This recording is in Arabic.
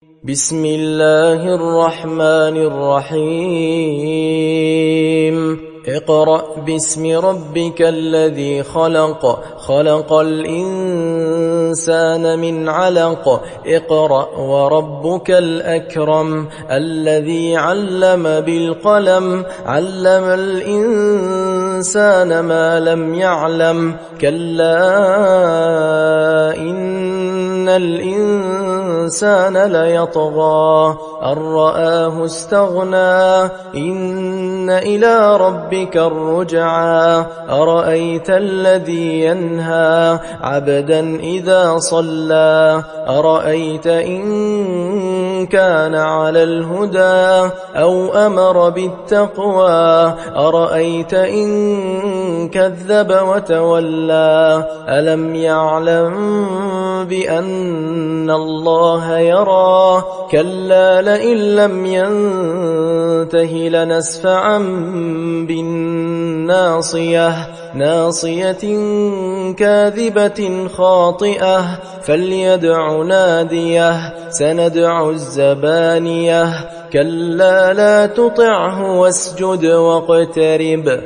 بسم الله الرحمن الرحيم اقرأ باسم ربك الذي خلق خلق الإنسان من علق اقرأ وربك الأكرم الذي علم بالقلم علم الإنسان ما لم يعلم كلا إن الإنسان ليطغى أن رآه استغنى إن إلى ربك الرجعى أرأيت الذي ينهى عبدا إذا صلى أرأيت إن كان على الهدى أو أمر بالتقوى أرأيت إن كذب وتولى ألم يعلم بأن الله يرى كلا لئن لم ينته لنسفعا بالناصية ناصية كاذبة خاطئة فليدع ناديه سندع الزبانية كلا لا تطعه واسجد واقترب